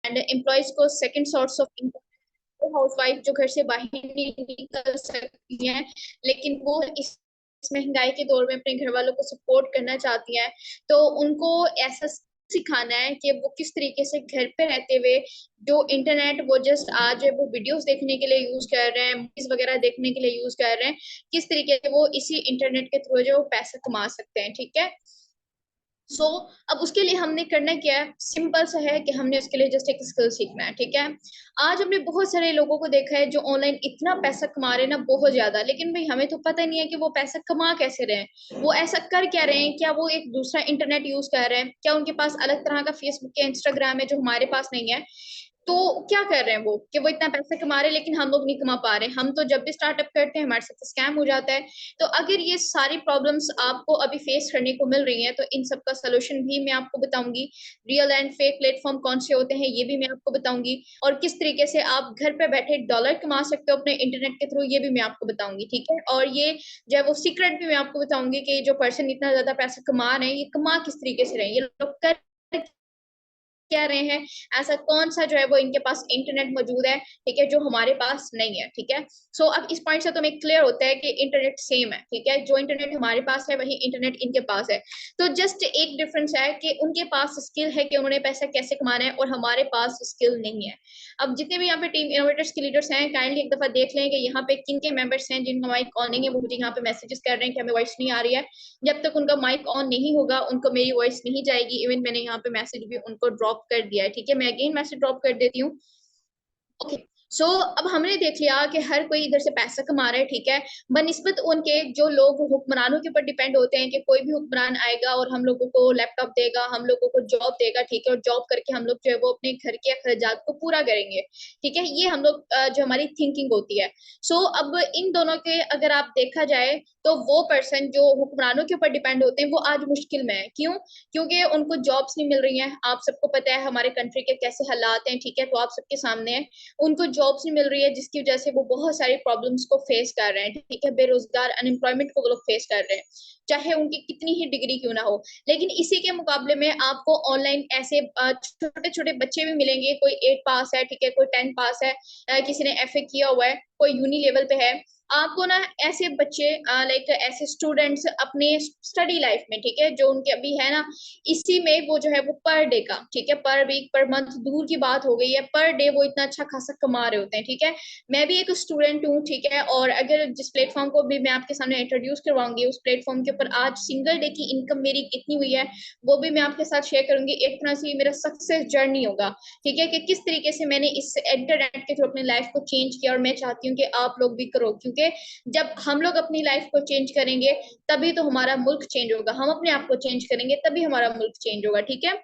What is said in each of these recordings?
And employees को second source of income, housewife जो घर से बाहर नहीं निकल सकती हैं लेकिन वो इस महंगाई के दौर में अपने घर वालों को सपोर्ट करना चाहती हैं, तो उनको ऐसा सिखाना है कि वो किस तरीके से घर पे रहते हुए जो इंटरनेट वो जस्ट आज वो वीडियोस देखने के लिए यूज कर रहे हैं, मूवीज वगैरह देखने के लिए यूज कर रहे हैं, किस तरीके से वो इसी इंटरनेट के थ्रू जो पैसा कमा सकते हैं। ठीक है। अब उसके लिए हमने करना क्या है, सिंपल सा है कि हमने उसके लिए जस्ट एक स्किल सीखना है। ठीक है। आज हमने बहुत सारे लोगों को देखा है जो ऑनलाइन इतना पैसा कमा रहे हैं ना, बहुत ज्यादा, लेकिन भाई हमें तो पता नहीं है कि वो पैसा कमा कैसे रहे हैं, वो ऐसा कर क्या रहे हैं, क्या वो एक दूसरा इंटरनेट यूज कर रहे हैं, क्या उनके पास अलग तरह का फेसबुक या इंस्टाग्राम है जो हमारे पास नहीं है। तो क्या कर रहे हैं वो कि वो इतना पैसे कमा रहे हैं लेकिन हम लोग नहीं कमा पा रहे हैं। हम तो जब भी स्टार्टअप करते हैं हमारे साथ स्कैम हो जाता है। तो अगर ये सारी प्रॉब्लम्स आपको अभी फेस करने को मिल रही हैं तो इन सब का सोल्यूशन भी मैं आपको बताऊंगी। रियल एंड फेक प्लेटफॉर्म कौन से होते हैं ये भी मैं आपको बताऊंगी, और किस तरीके से आप घर पे बैठे डॉलर कमा सकते हो अपने इंटरनेट के थ्रू ये भी मैं आपको बताऊंगी। ठीक है। और ये जो है वो सीक्रेट भी मैं आपको बताऊंगी कि जो पर्सन इतना ज्यादा पैसा कमा रहे हैं ये कमा किस तरीके से रहे हैं, ये लोग कर क्या रहे हैं, ऐसा कौन सा जो है वो इनके पास इंटरनेट मौजूद है, ठीक है, जो हमारे पास नहीं है। ठीक है। अब इस पॉइंट से तो हमें क्लियर होता है कि इंटरनेट सेम है। ठीक है। जो इंटरनेट हमारे पास है वही इंटरनेट इनके पास है। तो जस्ट एक डिफरेंस है कि उनके पास स्किल है कि उन्होंने पैसा कैसे कमाना है, और हमारे पास स्किल नहीं है। अब जितने भी यहाँ पे टीम इनोवेटर्स के लीडर्स हैं काइंडली एक दफा देख लें कि यहाँ पे किन के मेंबर्स हैं जिनका माइक ऑन नहीं है, वो मुझे यहाँ पे मैसेजेस कर रहे हैं कि हमें वॉइस नहीं आ रही है। जब तक उनका माइक ऑन नहीं होगा उनको मेरी वॉइस नहीं जाएगी। इवन मैंने यहाँ पे मैसेज भी उनको ड्रॉप कर दिया है। ठीक है। मैं अगेन मैसेज ड्रॉप कर देती हूँ। ओके। अब हमने देख लिया कि हर कोई इधर से पैसा कमा रहा है। ठीक है। बनिस्बत उनके जो लोग हुक्मरानों के ऊपर डिपेंड होते हैं कि कोई भी हुक्मरान आएगा और हम लोगों को लैपटॉप देगा, हम लोगों को जॉब देगा। ठीक है। और जॉब करके हम लोग जो है वो अपने घर के अखराजात को पूरा करेंगे। ठीक है। ये हम लोग जो हमारी थिंकिंग होती है। अब इन दोनों के अगर आप देखा जाए तो वो पर्सन जो हुक्मरानों के ऊपर डिपेंड होते हैं वो आज मुश्किल में है। क्यों? क्योंकि उनको जॉब्स नहीं मिल रही हैं। आप सबको पता है हमारे कंट्री के कैसे हालात हैं। ठीक है। तो आप सबके सामने है, उनको जॉब्स नहीं मिल रही है जिसकी वजह से वो बहुत सारी प्रॉब्लम्स को फेस कर रहे हैं। ठीक है। बेरोजगार, अनएम्प्लॉयमेंट को वो लोग फेस कर रहे हैं, चाहे उनकी कितनी ही डिग्री क्यों ना हो। लेकिन इसी के मुकाबले में आपको ऑनलाइन ऐसे छोटे छोटे बच्चे भी मिलेंगे, कोई 8 पास है, ठीक है, कोई 10 पास है, किसी ने FA किया हुआ है, कोई यूनी लेवल पे है। आपको ना ऐसे बच्चे लाइक ऐसे स्टूडेंट्स अपने स्टडी लाइफ में, ठीक है, जो उनके अभी है ना, इसी में वो जो है वो पर डे का, ठीक है, पर वीक पर मंथ दूर की बात हो गई है, पर डे वो इतना अच्छा खासा कमा रहे होते हैं। ठीक है। मैं भी एक स्टूडेंट हूँ। ठीक है। और अगर जिस प्लेटफॉर्म को भी मैं आपके सामने इंट्रोड्यूस करवाऊंगी उस प्लेटफॉर्म के ऊपर आज सिंगल डे की इनकम मेरी कितनी हुई है वो भी मैं आपके साथ शेयर करूंगी। एक तरह से मेरा सक्सेस जर्नी होगा। ठीक है। कि किस तरीके से मैंने इस इंटरनेट के थ्रू अपनी लाइफ को चेंज किया, और मैं चाहती हूँ कि आप लोग भी करो, क्योंकि जब हम लोग अपनी लाइफ को चेंज करेंगे तभी तो हमारा मुल्क चेंज होगा। हम अपने आप को चेंज करेंगे तभी हमारा मुल्क चेंज होगा। ठीक है।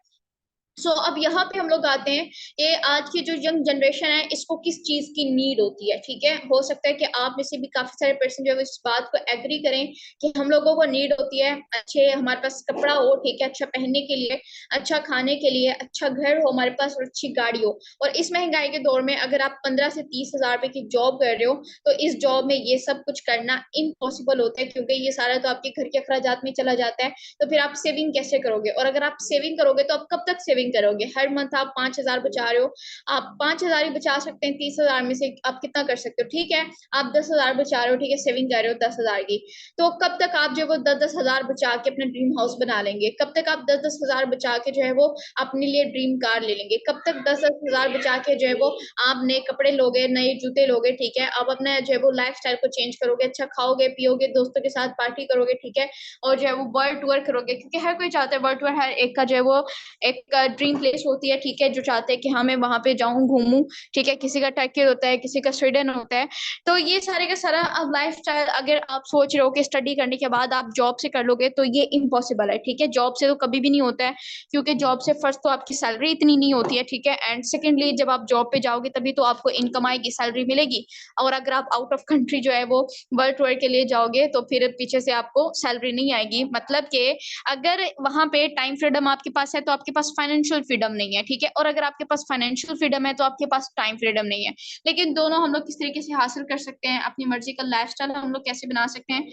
अब यहाँ पे हम लोग आते हैं कि आज की जो यंग जनरेशन है इसको किस चीज की नीड होती है। ठीक है। हो सकता है कि आप में से भी काफी सारे पर्सन जो है इस बात को एग्री करें कि हम लोगों को नीड होती है अच्छे, हमारे पास कपड़ा हो, ठीक है, अच्छा पहनने के लिए, अच्छा खाने के लिए, अच्छा घर हो हमारे पास, और अच्छी गाड़ी हो। और इस महंगाई के दौर में अगर आप 15 से 30 हजार रुपए की जॉब कर रहे हो तो इस जॉब में ये सब कुछ करना इम्पॉसिबल होता है, क्योंकि ये सारा तो आपके घर के अखराजात में चला जाता है। तो फिर आप सेविंग कैसे करोगे? और अगर आप सेविंग करोगे तो आप कब तक सेविंग करोगे? हर मंथ आप 5 हजार बचा रहे हो, आप 5 हजार ही बचा सकते हैं 30 हजार में से, आप कितना कर सकते हो? ठीक है। आप 10 हजार बचा रहे हो, ठीक है, सेविंग कर रहे हो 10 हजार की, तो कब तक आप जो वो 10 10 हजार बचा के अपना ड्रीम हाउस बना लेंगे? कब तक आप 10 10 हजार बचा के जो है वो अपने लिए ड्रीम कार ले लेंगे? कब तक 10 10 हजार बचा के जो है वो आप नए कपड़े लोगे, नए जूते लोगे? ठीक है। आप अपना जो है वो लाइफ स्टाइल को चेंज करोगे, अच्छा खाओगे पियोगे, दोस्तों के साथ पार्टी करोगे, ठीक है, और जो है वो वर्ल्ड टूर करोगे, क्योंकि हर कोई चाहता है वर्ल्ड टूर, हर एक का जो है वो एक ड्रीम प्लेस होती है। ठीक है। जो चाहते हैं कि हाँ मैं वहां पे जाऊं, घूमूं। ठीक है। किसी का टर्की होता है, किसी का स्वीडन होता है। तो ये सारे का सारा अब लाइफ स्टाइल अगर आप सोच रहे हो कि स्टडी करने के बाद आप जॉब से कर लोगे तो ये इम्पॉसिबल है। ठीक है। जॉब से तो कभी भी नहीं होता है, क्योंकि जॉब से फर्स्ट तो आपकी सैलरी इतनी नहीं होती है। ठीक है। एंड सेकेंडली जब आप जॉब पे जाओगे तभी तो आपको इनकम आएगी, सैलरी मिलेगी। और अगर आप आउट ऑफ कंट्री जो है वो वर्ल्ड टूर के लिए जाओगे तो फिर पीछे से आपको सैलरी नहीं आएगी। मतलब कि अगर वहां पे टाइम फ्रीडम आपके पास है तो आपके पास फाइनेंशियल फ्रीडम नहीं है। ठीक है। और अगर आपके पास फाइनेंशियल फ्रीडम है तो आपके पास टाइम फ्रीडम नहीं है। लेकिन दोनों हम लोग किस तरीके से हासिल कर सकते हैं, अपनी मर्जी का लाइफस्टाइल हम लोग कैसे बना सकते हैं,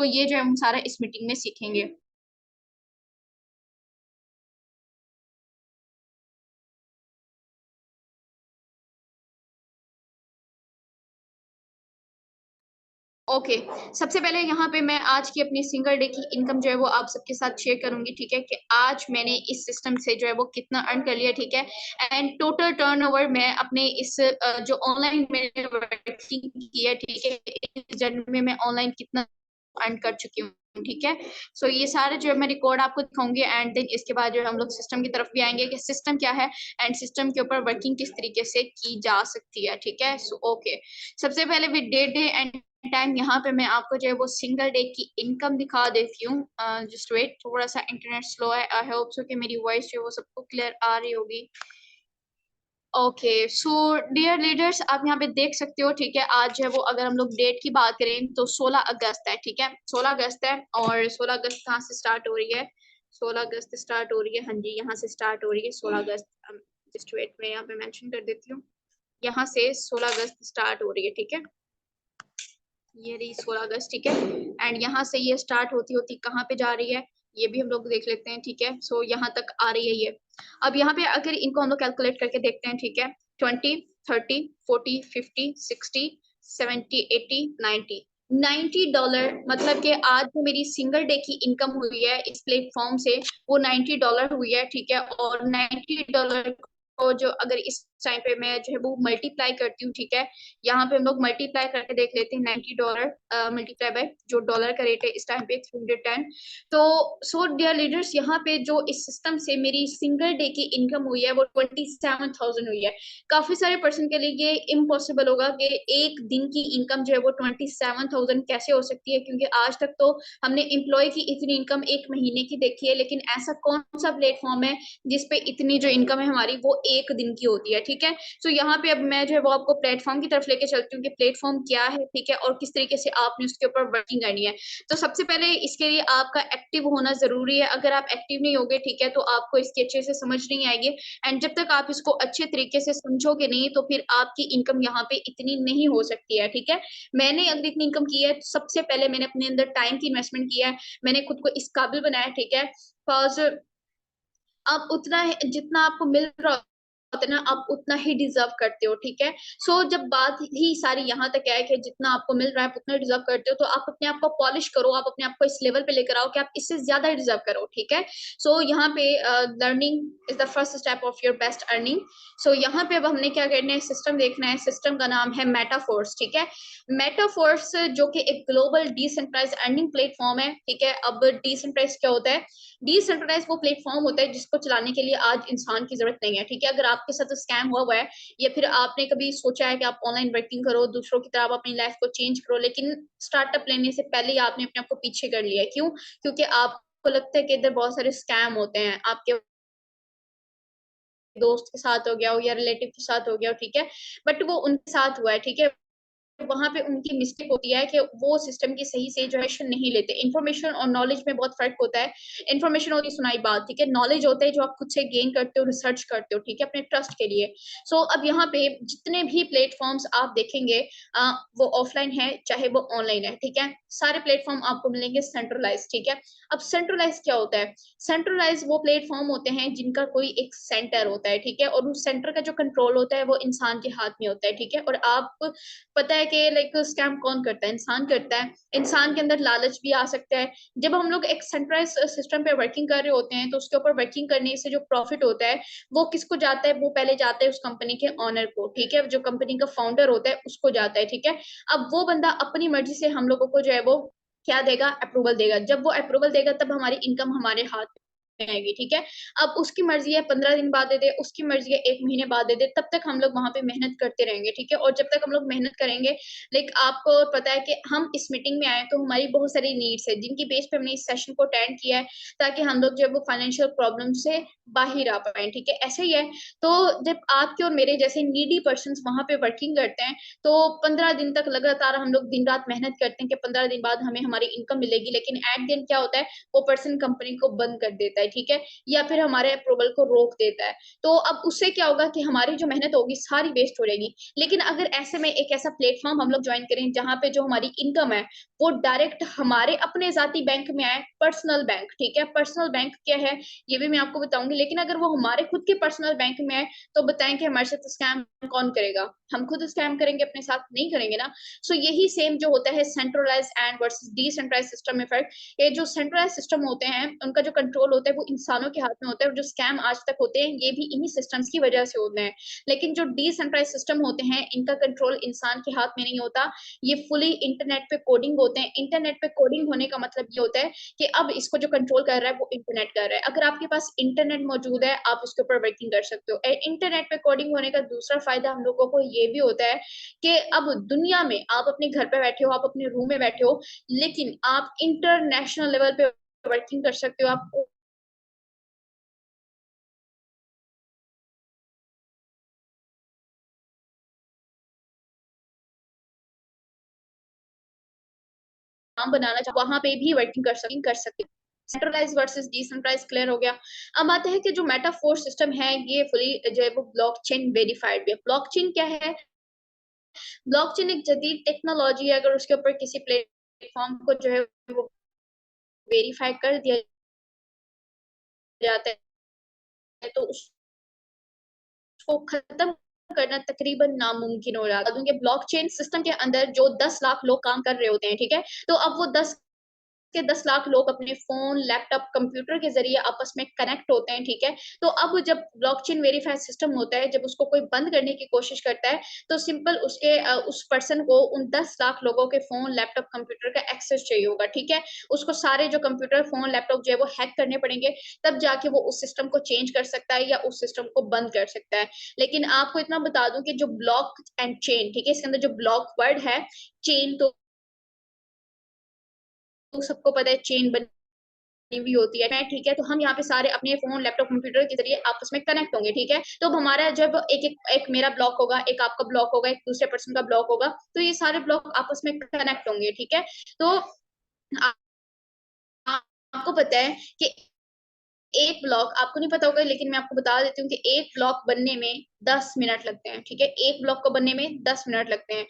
ये जो है हम सारा इस मीटिंग में सीखेंगे। ओके, सबसे पहले यहाँ पे मैं आज की अपनी सिंगल डे की इनकम जो है वो आप सबके साथ शेयर करूँगी, ठीक है? कि आज मैंने इस सिस्टम से जो है वो कितना अर्न कर लिया, ठीक है? एंड टोटल टर्नओवर मैं अपने इस जो ऑनलाइन मैंने वर्किंग की है, ठीक है? इस जर्नी में मैं ऑनलाइन कितना अर्न कर चुकी हूँ, ठीक है? सो ये सारे जो है मैं रिकॉर्ड आपको दिखाऊँगी एंड देन इसके बाद जो है हम लोग सिस्टम की तरफ भी आएँगे कि सिस्टम क्या है एंड सिस्टम के ऊपर वर्किंग किस तरीके से की जा सकती है, ठीक है? सो ओके, सबसे पहले विद डे एंड टाइम यहाँ पे मैं आपको जो है वो सिंगल डे की इनकम दिखा देती हूँ। जस्ट वेट, थोड़ा सा इंटरनेट स्लो है। आई होप सो कि मेरी वॉइस जो है वो सबको क्लियर आ रही होगी। ओके, सो डियर लीडर्स, आप यहाँ पे देख सकते हो, ठीक है? आज जो है वो अगर हम लोग डेट की बात करें तो 16 अगस्त है, ठीक है? 16 अगस्त है और 16 अगस्त कहाँ से स्टार्ट हो रही है? 16 अगस्त स्टार्ट हो रही है, हाँ जी, यहाँ से स्टार्ट हो रही है 16 अगस्त। जस्ट वेट, मैं यहाँ पे मेंशन कर देती हूँ। यहाँ से 16 अगस्त स्टार्ट हो रही है, ठीक है? ये रही 16 अगस्त, ठीक है? एंड यहाँ से ये स्टार्ट होती होती कहाँ पे जा रही है, ये भी हम लोग देख लेते हैं, ठीक है? सो यहाँ तक आ रही है ये। अब यहाँ पे अगर इनको हम लोग कैलकुलेट करके देखते हैं, ठीक है? 20, 30, 40, 50, 60, 70, 80, 90, $90, मतलब कि आज जो मेरी सिंगल डे की इनकम हुई है इस प्लेटफॉर्म से, वो $90 हुई है, ठीक है? और $90 को जो अगर इस टाइम पे मैं जो है वो मल्टीप्लाई करती हूँ, ठीक है? यहाँ पे हम लोग मल्टीप्लाई करके देख लेते हैं। $90 मल्टीप्लाई बाय जो डॉलर का रेट है इस टाइम पे 310। तो सो डियर लीडर्स, यहाँ पे जो इस सिस्टम से मेरी सिंगल डे की इनकम हुई है वो 27,000 हुई है। काफी सारे पर्सन के लिए ये इम्पॉसिबल होगा कि एक दिन की इनकम जो है वो 27,000 कैसे हो सकती है, क्योंकि आज तक तो हमने एम्प्लॉय की इतनी इनकम एक महीने की देखी है, लेकिन ऐसा कौन सा प्लेटफॉर्म है जिसपे इतनी जो इनकम है हमारी वो एक दिन की होती है, ठीक है? तो यहाँ पे अब मैं जो है वो आपको प्लेटफॉर्म की तरफ लेके चलती हूँ कि प्लेटफॉर्म क्या है, ठीक है? और किस तरीके से आपने उसके ऊपर वर्किंग करनी है। तो सबसे पहले इसके लिए आपका एक्टिव होना जरूरी है। अगर आप एक्टिव नहीं होगे, ठीक है, तो आपको इसकी अच्छे से समझ नहीं आएगी एंड जब तक आप इसको अच्छे तरीके से समझोगे नहीं तो फिर आपकी इनकम यहाँ पे इतनी नहीं हो सकती है, ठीक है? मैंने अगर इतनी इनकम की है तो सबसे पहले मैंने अपने अंदर टाइम की इन्वेस्टमेंट किया है। मैंने खुद को इस काबिल बनाया, ठीक है? बिकॉज आप उतना जितना आपको मिल रहा होता है ना, आप उतना ही डिजर्व करते हो, ठीक है? सो जब बात ही सारी यहाँ तक है कि जितना आपको मिल रहा है आप उतना डिजर्व करते हो, तो आप अपने आप को पॉलिश करो, आप अपने आप को इस लेवल पे लेकर आओ कि आप इससे ज्यादा डिजर्व करो, ठीक है? सो यहाँ पे learning is the first step of your best earning. So यहाँ पे अब हमने क्या करना है, सिस्टम देखना है। सिस्टम का नाम है मेटाफोर्स, ठीक है? मेटाफोर्स जो कि एक ग्लोबल डिसेंट्रलाइज अर्निंग प्लेटफॉर्म है, ठीक है? अब डिसेंट्रलाइज क्या होता है? डिसेंट्रलाइज वो प्लेटफॉर्म होता है जिसको चलाने के लिए आज इंसान की जरूरत नहीं है, ठीक है? अगर आपके साथ स्कैम हुआ हुआ है या फिर आपने कभी सोचा है कि आप ऑनलाइन वर्किंग करो, दूसरों की तरह आप अपनी लाइफ को चेंज करो, लेकिन स्टार्टअप लेने से पहले ही आपने अपने आप को पीछे कर लिया है, क्यों? क्योंकि आपको लगता है कि इधर बहुत सारे स्कैम होते हैं, आपके दोस्त के साथ हो गया हो या रिलेटिव के साथ हो गया हो, ठीक है? बट वो उनके साथ हुआ है, ठीक है? वहां पे उनकी मिस्टेक होती है कि वो सिस्टम की सही से इन्फॉर्मेशन नहीं लेते। इन्फॉर्मेशन और नॉलेज में बहुत फर्क होता है। इन्फॉर्मेशन होती है सुनाई बात, ठीक है? नॉलेज होता है जो आप खुद से गेन करते हो, रिसर्च करते हो, ठीक है, अपने ट्रस्ट के लिए। सो अब यहाँ पे जितने भी प्लेटफॉर्म्स आप देखेंगे, वो ऑफलाइन है चाहे वो ऑनलाइन है, ठीक है? सारे प्लेटफॉर्म आपको मिलेंगे सेंट्रलाइज, ठीक है? अब सेंट्रलाइज क्या होता है? सेंट्रलाइज वो प्लेटफॉर्म होते हैं जिनका कोई एक सेंटर होता है, ठीक है? और उस सेंटर का जो कंट्रोल होता है वो इंसान के हाथ में होता है, ठीक है? और आप पता है कि लाइक स्कैम कौन करता है? इंसान करता है। इंसान के अंदर लालच भी आ सकता है। जब हम लोग एक सेंट्रलाइज सिस्टम पे वर्किंग कर रहे होते हैं तो उसके ऊपर वर्किंग करने से जो प्रॉफिट होता है वो किसको जाता है? वो पहले जाता है उस कंपनी के ऑनर को, ठीक है? जो कंपनी का फाउंडर होता है उसको जाता है, ठीक है? अब वो बंदा अपनी मर्जी से हम लोगों को जो है वो क्या देगा? अप्रूवल देगा। जब वो अप्रूवल देगा तब हमारी इनकम हमारे हाथ में आएगी, ठीक है? अब उसकी मर्जी है 15 दिन बाद दे दे, उसकी मर्जी है 1 महीने बाद दे दे, तब तक हम लोग वहां पे मेहनत करते रहेंगे, ठीक है? और जब तक हम लोग मेहनत करेंगे, लाइक आपको पता है कि हम इस मीटिंग में आए तो हमारी बहुत सारी नीड्स है जिनकी बेस पे हमने इस सेशन को अटेंड किया है ताकि हम लोग जो है वो फाइनेंशियल प्रॉब्लम से बाहर आ पाए, ठीक है? ऐसे ही है। तो जब आपके और मेरे जैसे नीडी पर्सन वहां पे वर्किंग करते हैं तो 15 दिन तक लगातार हम लोग दिन रात मेहनत करते हैं कि 15 दिन बाद हमें हमारी इनकम मिलेगी, लेकिन एट दिन क्या होता है? वो पर्सन कंपनी को बंद कर देता है है, ठीक है, या फिर हमारे अप्रूवल को रोक देता है। तो अब उससे क्या होगा कि हमारी जो मेहनत होगी सारी वेस्ट हो जाएगी। लेकिन अगर ऐसे में एक ऐसा प्लेटफॉर्म हम लोग ज्वाइन करें जहां पे जो हमारी इनकम है वो डायरेक्ट हमारे अपने जाती बैंक में आए, पर्सनल बैंक, ठीक है, पर्सनल बैंक क्या है ये भी मैं आपको बताऊंगी। लेकिन अगर वो हमारे खुद के पर्सनल बैंक में आए तो बताएं कि हमारे साथ स्कैम कौन करेगा? हम खुद स्कैम करेंगे, अपने साथ नहीं करेंगे ना। सो यही सेम जो होता है centralize and versus decentralize system में फर्क। ये जो सेंट्रलाइज सिस्टम होते हैं उनका जो कंट्रोल होता है वो इंसानों के हाथ में होता है, और जो स्कैम आज तक होते हैं ये भी इन्हीं सिस्टम्स की वजह से होते हैं। लेकिन जो डिसेंट्रलाइज सिस्टम होते हैं इनका कंट्रोल इंसान के हाथ में नहीं होता, ये फुली इंटरनेट पे कोडिंग होते हैं। इंटरनेट पे कोडिंग होने का मतलब ये होता है कि अब इसको जो कंट्रोल कर रहा है वो इंटरनेट कर रहा है। अगर आपके पास इंटरनेट मौजूद है आप उसके ऊपर वर्किंग कर सकते हो। इंटरनेट पे कोडिंग होने का दूसरा फायदा हम लोगों को ये भी होता है कि अब दुनिया में आप अपने घर पे बैठे हो, आप अपने रूम में बैठे हो, लेकिन आप इंटरनेशनल लेवल पे वर्किंग कर सकते हो। आप काम बनाना चाहो वहां पे भी वर्किंग कर सकते हो। सेंट्रलाइज वर्सेस डिसेंट्रलाइज क्लियर हो गया। अब आते हैं कि जो मेटाफोर सिस्टम है ये फुली जो है वो ब्लॉकचेन वेरीफाइड है। ब्लॉकचेन क्या है? ब्लॉकचेन एक जदीद टेक्नोलॉजी है। अगर उसके ऊपर किसी प्लेटफॉर्म को जो है वो वेरीफाई कर दिया जाता है तो उसको खत्म करना तकरीबन नामुमकिन हो जाता है। क्योंकि ब्लॉकचेन सिस्टम के अंदर जो 10 लाख लोग काम कर रहे होते हैं, ठीक है, तो अब वो 10 लोग अपने फोन, लैपटॉप, कंप्यूटर के जरिए आपस में कनेक्ट होते हैं, ठीक है। तो अब जब ब्लॉकचेन वेरीफाइड सिस्टम होता है, जब उसको कोई बंद करने की कोशिश करता है तो सिंपल उस पर्सन को उन 10 लाख लोगों के फोन, लैपटॉप, कंप्यूटर का एक्सेस चाहिए होगा, ठीक है। उसको सारे जो कंप्यूटर, फोन, लैपटॉप जो है वो हैक करने पड़ेंगे, तब जाके वो उस सिस्टम को चेंज कर सकता है या उस सिस्टम को बंद कर सकता है। लेकिन आपको इतना बता दूं कि जो ब्लॉक एंड चेन, ठीक है, इसके अंदर जो ब्लॉक वर्ड है, चेन तो सबको पता है चेन बनी हुई होती है, ठीक है। तो हम यहाँ पे सारे अपने फोन, लैपटॉप, कंप्यूटर के जरिए आपस में कनेक्ट होंगे, ठीक है। तो अब हमारा जब एक मेरा ब्लॉक होगा, एक आपका ब्लॉक होगा, एक दूसरे पर्सन का ब्लॉक होगा, तो ये सारे ब्लॉक आपस में कनेक्ट होंगे, ठीक है। तो आ, आपको पता है कि एक ब्लॉक, आपको नहीं पता होगा लेकिन मैं आपको बता देती हूँ कि एक ब्लॉक बनने में 10 मिनट लगते हैं, ठीक है। एक ब्लॉक को बनने में 10 मिनट लगते हैं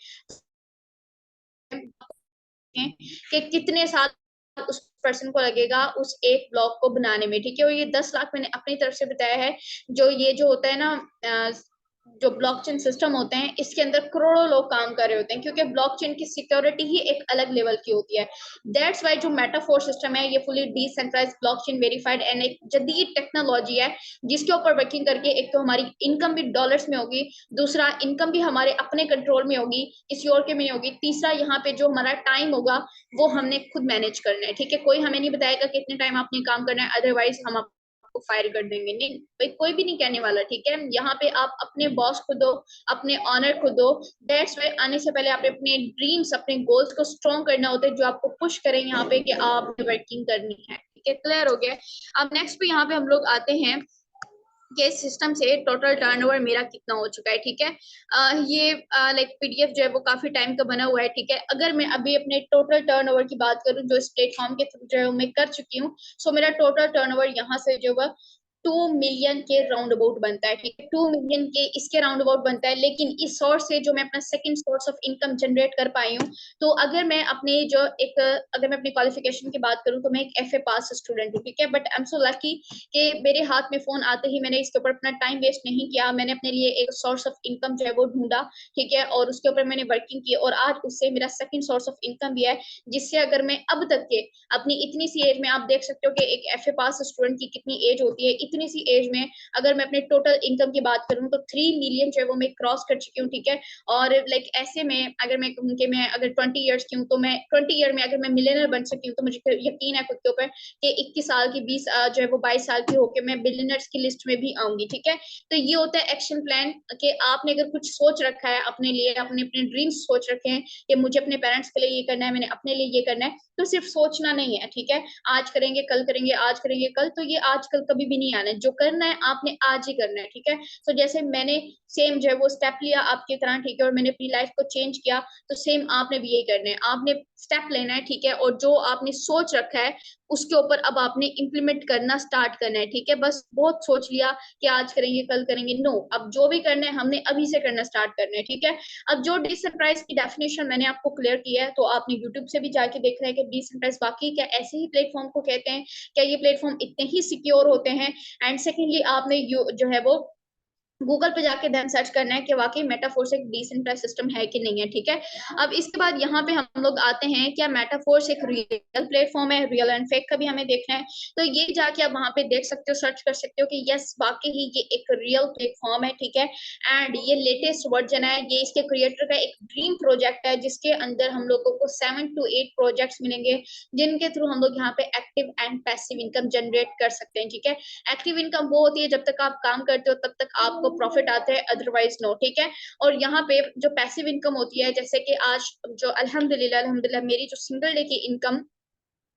कि कितने साल उस पर्सन को लगेगा उस एक ब्लॉक को बनाने में, ठीक है। और ये 10 लाख मैंने अपनी तरफ से बताया है। जो ये जो होता है ना, जो ब्लॉकचेन सिस्टम होते हैं इसके अंदर करोड़ों लोग काम कर रहे होते हैं, क्योंकि ब्लॉकचेन की सिक्योरिटी ही एक अलग लेवल की होती है। दैट्स वाई जो मेटाफोर सिस्टम है ये fully decentralize, blockchain verified and एक जदीद टेक्नोलॉजी है जिसके ऊपर वर्किंग करके एक तो हमारी इनकम भी डॉलर्स में होगी, दूसरा इनकम भी हमारे अपने कंट्रोल में होगी, किसी और के में नहीं होगी, तीसरा यहाँ पे जो हमारा टाइम होगा वो हमने खुद मैनेज करना है, ठीक है। कोई हमें नहीं बताएगा कि इतने टाइम आपने काम करना है, अदरवाइज हम आपको फायर कर देंगे, नहीं भाई, कोई भी नहीं कहने वाला, ठीक है। यहाँ पे आप अपने बॉस खुद हो, अपने ऑनर खुद हो। दैट्स वाई आने से पहले आपने अपने ड्रीम्स, अपने गोल्स को स्ट्रॉन्ग करना होता है जो आपको पुश करें यहाँ पे कि आप वर्किंग करनी है, ठीक है। क्लियर हो गया? अब नेक्स्ट पे यहाँ पे हम लोग आते हैं के सिस्टम से टोटल टर्नओवर मेरा कितना हो चुका है, ठीक है। ये लाइक पीडीएफ जो है वो काफी टाइम का बना हुआ है, ठीक है। अगर मैं अभी अपने टोटल टर्नओवर की बात करूं जो इस प्लेटफॉर्म के थ्रू जो है मैं कर चुकी हूँ, सो मेरा टोटल टर्नओवर यहाँ से जो है 2 मिलियन के राउंड अबाउट बनता है, ठीक है। 2 मिलियन के इसके राउंड अबाउट बनता है। लेकिन इस सोर्स से जो मैं अपना second source of income generate कर पाई हूँ, तो अगर मैं अपने जो एक अगर मैं अपनी क्वालिफिकेशन की बात करूँ तो मैं एक एफए पास स्टूडेंट हूँ, ठीक है। But I am so lucky कि मेरे हाथ में फोन आते ही मैंने इसके ऊपर अपना टाइम वेस्ट नहीं किया, मैंने अपने लिए एक सोर्स ऑफ इनकम जो है वो ढूंढा, ठीक है, और उसके ऊपर मैंने वर्किंग की और आज उससे मेरा सेकंड सोर्स ऑफ इनकम भी है, जिससे अगर मैं अब तक के अपनी इतनी सी एज में, आप देख सकते हो कि एक एफए पास स्टूडेंट की कितनी एज होती है, इतनी सी एज में अगर मैं अपने टोटल इनकम की बात करूं तो 3 मिलियन जो है वो मैं क्रॉस कर चुकी हूँ, ठीक है। और लाइक ऐसे में अगर मैं कहूँ कि मैं अगर 20 ईयर्स की हूँ तो मैं 20 ईयर में अगर मैं मिलियनर बन सकती हूँ तो मुझे यकीन है खुद के ऊपर कि 21 साल की 20 जो है वो 22 साल की होके मैं बिलियनर्स की लिस्ट में भी आऊंगी, ठीक है। तो ये होता है एक्शन प्लान कि आपने अगर कुछ सोच रखा है अपने लिए, अपने अपने ड्रीम्स सोच रखे हैं कि मुझे अपने पेरेंट्स के लिए ये करना है, मैंने अपने लिए ये करना है, तो सिर्फ सोचना नहीं है, ठीक है। आज करेंगे, कल करेंगे, आज करेंगे कल, तो ये आजकल कभी भी नहीं आना है। जो करना है आपने आज ही करना है, ठीक है। तो जैसे मैंने सेम जो है वो स्टेप लिया आपकी तरह, ठीक है, और मैंने अपनी लाइफ को चेंज किया, तो सेम आपने भी यही करना है, आपने स्टेप लेना है, ठीक है। और जो आपने सोच रखा है उसके ऊपर अब आपने इम्प्लीमेंट करना स्टार्ट करना है, ठीक है। बस बहुत सोच लिया कि आज करेंगे कल करेंगे, नो, अब जो भी करना है हमने अभी से करना स्टार्ट करना है, ठीक है। अब जो डिसेंट्रलाइज की डेफिनेशन मैंने आपको क्लियर किया है, तो आपने यूट्यूब से भी जाके देखना है कि डिसेंट्रलाइज बाकी क्या ऐसे ही प्लेटफॉर्म को कहते हैं, क्या ये प्लेटफॉर्म इतने ही सिक्योर होते हैं। एंड सेकेंडली आपने जो है वो गूगल पे जाके देन सर्च करना है कि वाकई मेटाफोर्स एक डिसेंट्रलाइज सिस्टम है कि नहीं है, ठीक है। अब इसके बाद यहाँ पे हम लोग आते हैं, क्या मेटाफोर्स एक रियल प्लेटफॉर्म है, रियल एंड फेक का भी हमें देखना है। तो ये जाके आप वहां पे देख सकते हो, सर्च कर सकते हो कि यस वाकई ही ये एक रियल प्लेटफॉर्म है, ठीक है। एंड ये लेटेस्ट वर्जन है, ये इसके क्रिएटर का एक ड्रीम प्रोजेक्ट है, जिसके अंदर हम लोगों को 7 to 8 प्रोजेक्ट्स मिलेंगे, जिनके थ्रू हम लोग यहाँ पे active and passive income generate कर सकते हैं, ठीक है। एक्टिव इनकम वो होती है जब तक आप काम करते हो तब तक आपको प्रॉफिट आते हैं, अदरवाइज नो, ठीक है। और यहाँ पे जो पैसिव इनकम होती है, जैसे कि आज जो अल्हम्दुलिल्लाह अल्हम्दुलिल्लाह मेरी जो सिंगल डे की इनकम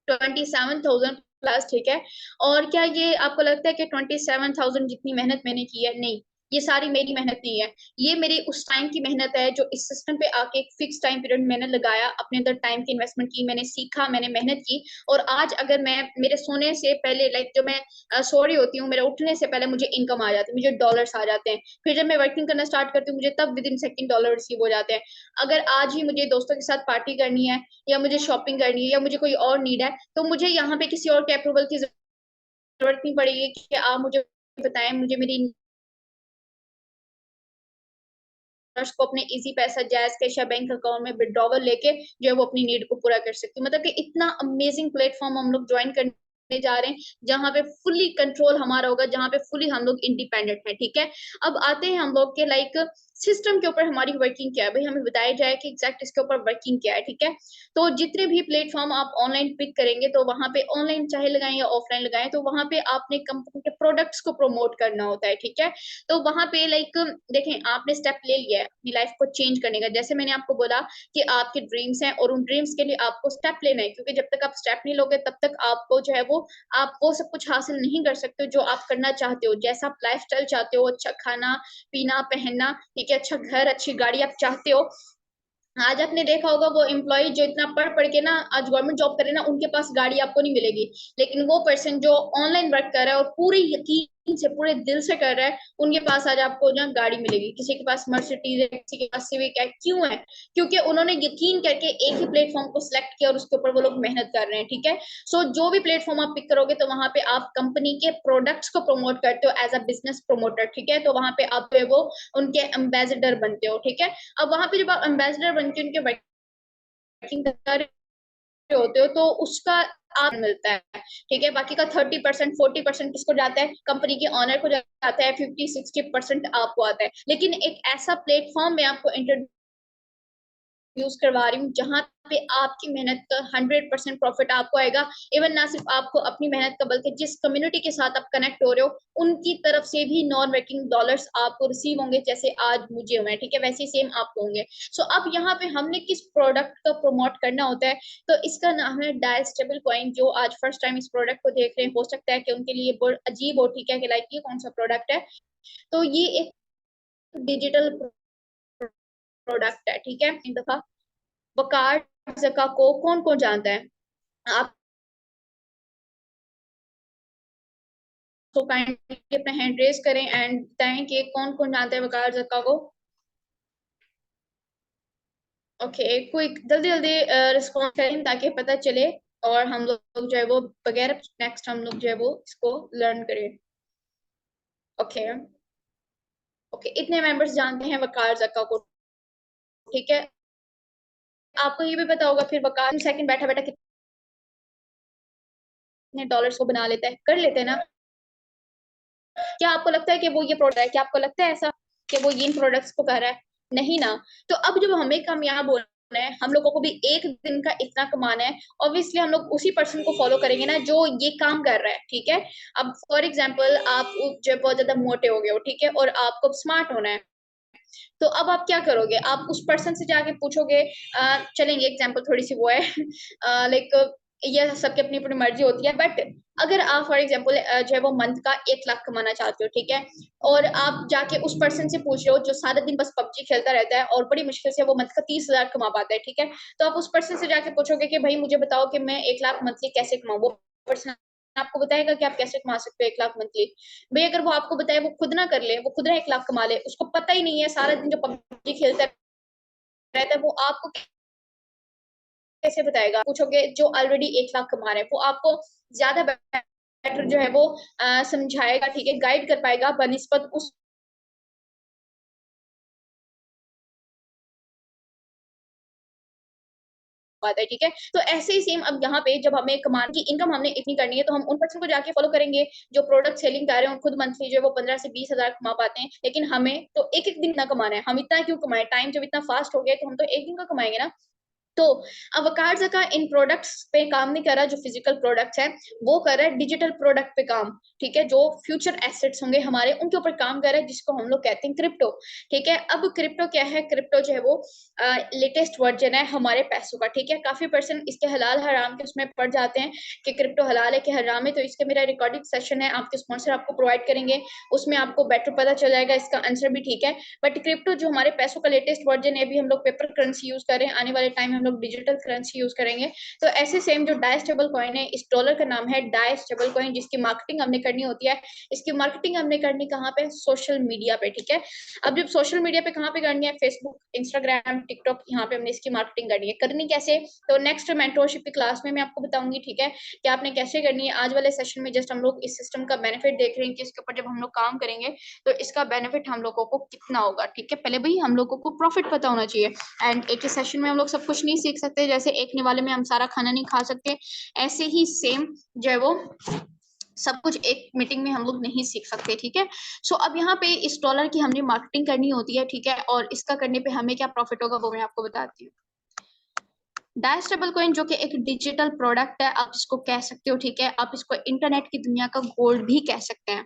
27,000 प्लस, ठीक है। और क्या ये आपको लगता है कि 27,000 जितनी मेहनत मैंने की है? नहीं, ये सारी मेरी मेहनत नहीं है, ये मेरी उस टाइम की मेहनत है जो इस सिस्टम पे आके एक फिक्स टाइम पीरियड मैंने लगाया, अपने अंदर टाइम की इन्वेस्टमेंट की, मैंने सीखा, मैंने मेहनत की। और आज अगर मैं मेरे सोने से पहले लाइक जो मैं सो रही होती हूँ, मेरे उठने से पहले मुझे इनकम आ जाती है, मुझे डॉलर्स आ जाते हैं। फिर जब मैं वर्किंग करना स्टार्ट करती हूँ, मुझे तब with in second dollar receive हो जाते हैं। अगर आज ही मुझे दोस्तों के साथ पार्टी करनी है, या मुझे शॉपिंग करनी है, या मुझे कोई और नीड है, तो मुझे यहाँ पे किसी और के अप्रूवल की जरूरत नहीं पड़ेगी कि आप मुझे बताएं, मुझे मेरी को अपने इजी पैसा जैज कैश या बैंक अकाउंट में विड्रॉवल लेके जो है वो अपनी नीड को पूरा कर सकती हूँ। मतलब कि इतना अमेजिंग प्लेटफॉर्म हम लोग ज्वाइन करने जा रहे हैं, जहां पे फुली कंट्रोल हमारा होगा, जहां पे फुली हम लोग इंडिपेंडेंट है, ठीक है। अब आते हैं हम लोग के लाइक सिस्टम के ऊपर हमारी वर्किंग क्या है, भाई हमें बताया जाए कि एग्जैक्ट इसके ऊपर वर्किंग क्या है, ठीक है। तो जितने भी प्लेटफॉर्म आप ऑनलाइन पिक करेंगे, तो वहां पे ऑनलाइन चाहे लगाएं या ऑफलाइन लगाएं, तो वहां पे आपने कंपनी के प्रोडक्ट्स को प्रमोट करना होता है, ठीक है। तो वहां पे लाइक देखें, आपने स्टेप ले लिया है अपनी लाइफ को चेंज करने का, जैसे मैंने आपको बोला कि आपके ड्रीम्स हैं और उन ड्रीम्स के लिए आपको स्टेप लेना है, क्योंकि जब तक आप स्टेप नहीं लोगे तब तक आपको जो है वो आप वो सब कुछ हासिल नहीं कर सकते जो आप करना चाहते हो, जैसा आप लाइफ स्टाइल चाहते हो, अच्छा खाना पीना पहनना, ठीक है, अच्छा घर, अच्छी गाड़ी आप चाहते हो। आज आपने देखा होगा वो एम्प्लॉय जो इतना पढ़ पढ़ के ना आज गवर्नमेंट जॉब करे ना, उनके पास गाड़ी आपको नहीं मिलेगी। लेकिन वो पर्सन जो ऑनलाइन वर्क कर रहा है और पूरे यकीन से पूरे दिल से कर रहा है, उनके पास आज आपको ना गाड़ी मिलेगी। किसी के पास मर्सिडीज है, किसी के पास सिविक है, क्यों है? क्योंकि उन्होंने यकीन करके एक ही प्लेटफॉर्म को सिलेक्ट किया और उसके ऊपर वो लोग मेहनत कर रहे हैं, ठीक है। सो जो भी प्लेटफॉर्म आप पिक करोगे, तो वहां पे आप कंपनी के प्रोडक्ट्स को प्रमोट करते हो एज अ बिजनेस प्रमोटर, ठीक है। तो वहां पे आप जो है वो उनके एम्बेसडर बनते हो, ठीक है। अब वहां पे जब आप एम्बेसडर बन के उनके वर्किंग कर रहे होते हो, तो उसका आप मिलता है, ठीक है। बाकी का 30% 40% किसको जाता है? कंपनी के ऑनर को जाता है, 50-60% आपको आता है। लेकिन एक ऐसा प्लेटफॉर्म में आपको इंट्रोड्यूस यूज करवा रही हूँ जहां पे आपकी मेहनत का 100% प्रॉफिट आपको आएगा। इवन ना सिर्फ आपको अपनी मेहनत का, बल्कि जिस कम्युनिटी के साथ आप कनेक्ट हो रहे हो उनकी तरफ से भी नॉन वर्किंग डॉलर्स आपको रिसीव होंगे, जैसे आज मुझे हुए, ठीक है, वैसे सेम आपको होंगे। सो अब यहाँ पे हमने किस प्रोडक्ट का प्रमोट करना होता है, तो इसका नाम है डायल स्टेबल कॉइन। जो आज फर्स्ट टाइम इस प्रोडक्ट को देख रहे हैं, हो सकता है कि उनके लिए बहुत अजीब हो, ठीक है, कि लाइक ये कौन सा प्रोडक्ट है। तो ये एक डिजिटल प्रोडक्ट है, ठीक है। एक दफा वकार जका को कौन कौन जानता है? आप तो काइंडली अपना हैंड रेज करें एंड बताएं कि कौन कौन जानता है वकार जका को। ओके, क्विक, जल्दी जल्दी रिस्पॉन्स करें ताकि पता चले, और हम लोग जो है वो बगैर नेक्स्ट हम लोग जो है वो इसको लर्न करें। ओके, ओके, इतने मेंबर्स जानते हैं वकार जका को, ठीक है। आपको ये भी पता होगा फिर वकार सेकंड बैठा बैठा कितने डॉलर्स को बना लेता है, कर लेते हैं ना? क्या आपको लगता है कि वो ये प्रोडक्ट है? क्या आपको लगता है ऐसा कि वो इन प्रोडक्ट्स को कर रहा है? नहीं ना। तो अब जब हमें कामयाब होना है, हम लोगों को भी एक दिन का इतना कमाना है, ऑब्वियसली हम लोग उसी पर्सन को फॉलो करेंगे ना जो ये काम कर रहा है, ठीक है। अब फॉर एग्जाम्पल आप जो बहुत ज्यादा मोटे हो गए हो, ठीक है, और आपको स्मार्ट होना है, तो अब आप क्या करोगे? आप उस पर्सन से जाके पूछोगे, चलेंगे एग्जाम्पल थोड़ी सी वो है लाइक ये सबकी अपनी अपनी मर्जी होती है। बट अगर आप फॉर एग्जाम्पल जो है वो मंथ का 1 लाख कमाना चाहते हो, ठीक है, और आप जाके उस पर्सन से पूछ रहे हो जो सारा दिन बस पबजी खेलता रहता है और बड़ी मुश्किल से वो मंथ का 30,000 कमा पाता है, ठीक है, तो आप उस पर्सन से जाके पूछोगे कि भाई मुझे बताओ कि मैं 1 लाख मंथली कैसे कमाऊं, वो पर्सन आपको बताएगा कि आप कैसे कमा सकते हो 1 लाख मंथली। भाई अगर वो आपको बताए, वो खुद ना कर ले, वो खुद ना 1 लाख कमा ले, उसको पता ही नहीं है, सारा दिन जो पबजी खेलता रहता है, वो आपको कैसे बताएगा। पूछोगे जो ऑलरेडी 1 लाख कमा रहे हैं, वो आपको ज्यादा बेटर जो है वो समझाएगा, ठीक है, गाइड कर पाएगा बनिस्बत उस बात है, ठीक है। तो ऐसे ही सेम अब यहाँ पे जब हमें कमाने की इनकम हमने इतनी करनी है, तो हम उन पर्सन को जाके फॉलो करेंगे जो प्रोडक्ट सेलिंग कर रहे हैं, खुद मंथली जो है वो 15 से 20 हजार कमा पाते हैं। लेकिन हमें तो एक एक दिन ना कमाना है, हम इतना क्यों कमाए, टाइम जब इतना फास्ट हो गया तो हम तो एक दिन का कमाएंगे ना। तो अब वकार का इन प्रोडक्ट्स पे काम नहीं कर रहा, जो फिजिकल प्रोडक्ट्स है वो कर रहा है डिजिटल प्रोडक्ट पे काम, ठीक है, जो फ्यूचर एसेट्स होंगे हमारे उनके ऊपर काम कर रहा है, जिसको हम लोग कहते हैं क्रिप्टो, ठीक है। अब क्रिप्टो क्या है, क्रिप्टो जो है वो लेटेस्ट वर्जन है हमारे पैसों का, ठीक है। काफी पर्सन इसके हलाल हराम के उसमें पड़ जाते हैं कि क्रिप्टो हलाल है कि हराम है, तो इसके मेरा रिकॉर्डिंग सेशन है, आपके स्पॉन्सर आपको प्रोवाइड करेंगे, उसमें आपको बेटर पता चल जाएगा इसका आंसर भी, ठीक है। बट क्रिप्टो जो हमारे पैसों का लेटेस्ट वर्जन है, अभी हम लोग पेपर करेंसी यूज कर रहे हैं, आने वाले टाइम हम लोग डिजिटल करेंसी यूज करेंगे। तो ऐसे सेम जो डाई स्टेबल कॉइन है, इस डॉलर का नाम है डाई स्टेबल कॉइन, जिसकी मार्केटिंग हमने करनी होती है। इसकी मार्केटिंग हमने करनी कहाँ पे, सोशल मीडिया पे, ठीक है। अब जब सोशल मीडिया पे कहाँ पे करनी है, फेसबुक, इंस्टाग्राम, टिकटॉक, यहाँ पे हमने इसकी मार्केटिंग करनी है। करनी कैसे, तो नेक्स्ट मेंटोरशिप की क्लास में मैं आपको बताऊंगी, ठीक है, कि आपने कैसे करनी है। आज वाले सेशन में जस्ट हम लोग इस सिस्टम का बेनिफिट देख रहे हैं कि इसके ऊपर जब हम लोग काम करेंगे तो इसका बेनिफिट हम लोगों को कितना होगा, ठीक है। पहले भाई हम लोगों को प्रॉफिट पता होना चाहिए। एंड एक ही सेशन में हम लोग सब कुछ नहीं सीख सकते, जैसे एक निवाले में हम सारा खाना नहीं खा सकते, ऐसे ही सेम जो है वो सब कुछ एक मीटिंग में हम लोग नहीं सीख सकते, ठीक है। सो अब यहाँ पे इस डॉलर की हमने मार्केटिंग करनी होती है, ठीक है, और इसका करने पे हमें क्या प्रॉफिट होगा वो मैं आपको बताती हूँ। डाई स्टेबल कॉइन जो कि एक डिजिटल प्रोडक्ट है, आप इसको कह सकते हो, ठीक है, आप इसको इंटरनेट की दुनिया का गोल्ड भी कह सकते हैं।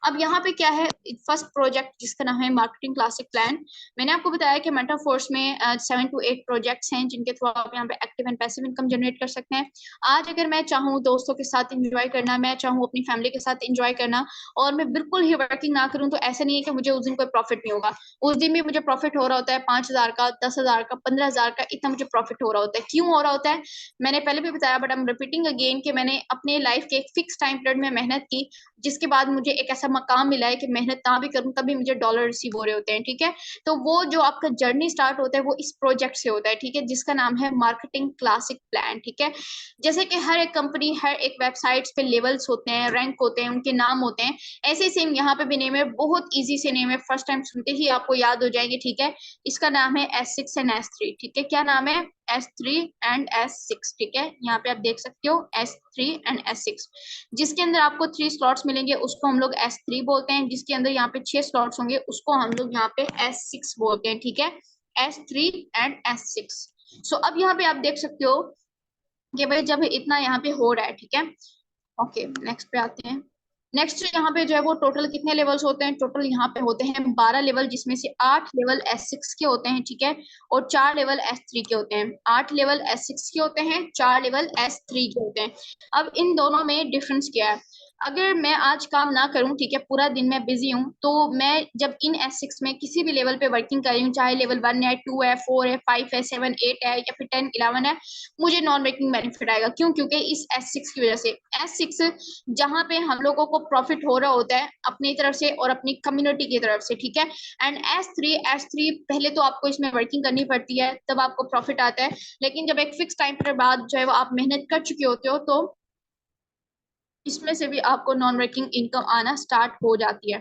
अब यहाँ पे क्या है, फर्स्ट प्रोजेक्ट जिसका नाम है मार्केटिंग क्लासिक प्लान। मैंने आपको बताया कि मेटाफोर्स में 7 to 8 प्रोजेक्ट्स हैं जिनके थ्रू आप यहाँ पे active and passive income generate कर सकते हैं। आज अगर मैं चाहूँ दोस्तों के साथ इंजॉय करना, मैं चाहूँ अपनी फैमिली के साथ इंजॉय करना, और मैं बिल्कुल ही वर्किंग ना करूँ, तो ऐसा नहीं है कि मुझे उस दिन कोई प्रॉफिट नहीं होगा। उस दिन भी मुझे प्रॉफिट हो रहा होता है, 5,000 का, 10,000 का, 15,000 का, इतना मुझे प्रॉफिट हो रहा होता है। क्यों हो रहा होता है, मैंने पहले भी बताया, but I am repeating again, कि मैंने अपने लाइफ के एक फिक्स टाइम पीरियड में मेहनत की, जिसके बाद मुझे एक ऐसा मकाम मिला है कि मेहनत ना भी करूं तभी मुझे डॉलर रिसीव हो रहे होते हैं, ठीक है। तो वो जो आपका जर्नी स्टार्ट होता है वो इस प्रोजेक्ट से होता है, ठीक है, जिसका नाम है मार्केटिंग क्लासिक प्लान, ठीक है। जैसे कि हर एक कंपनी, हर एक वेबसाइट्स पे लेवल्स होते हैं, रैंक होते हैं, उनके नाम होते हैं, ऐसे सेम यहाँ पे भी नेम है, बहुत इजी से नेम है, फर्स्ट टाइम सुनते ही आपको याद हो जाएंगे, ठीक है। इसका नाम है S6 एंड S3, ठीक है। क्या नाम है, S3 एंड S6, ठीक है। यहाँ पे आप देख सकते हो S3 एंड S6, जिसके अंदर आपको 3 स्लॉट्स मिलेंगे उसको हम लोग S3 बोलते हैं, जिसके अंदर यहाँ पे 6 स्लॉट्स होंगे उसको हम लोग यहाँ पे S6 बोलते हैं, ठीक है। S3 and S6। सो अब यहाँ पे आप देख सकते हो कि भाई जब इतना यहाँ पे हो रहा है, ठीक है। ओके, नेक्स्ट पे आते हैं। नेक्स्ट यहाँ पे जो है वो टोटल कितने लेवल्स होते हैं, टोटल यहाँ पे होते हैं 12 लेवल, जिसमें से 8 लेवल S6 के होते हैं, ठीक है, और 4 लेवल S3 के होते हैं। 8 लेवल S6 के होते हैं, 4 लेवल S3 के होते हैं। अब इन दोनों में डिफरेंस क्या है, अगर मैं आज काम ना करूं, ठीक है, पूरा दिन मैं बिजी हूं, तो मैं जब इन S6 में किसी भी लेवल पे वर्किंग कर रही हूँ, चाहे लेवल 1 है, 2 है, 4 है, 5 है, 7, 8 है, या फिर 10, 11 है, मुझे नॉन वर्किंग बेनिफिट आएगा। क्यों, क्योंकि इस S6 की वजह से, S6 जहां पे हम लोगों को प्रॉफिट हो रहा होता है अपनी तरफ से और अपनी कम्युनिटी की तरफ से, ठीक है। एंड S3 पहले तो आपको इसमें वर्किंग करनी पड़ती है, तब आपको प्रॉफिट आता है, लेकिन जब एक फिक्स टाइम पर बाद जो है वो आप मेहनत कर चुके होते हो, तो इसमें से भी आपको नॉन वर्किंग इनकम आना स्टार्ट हो जाती है।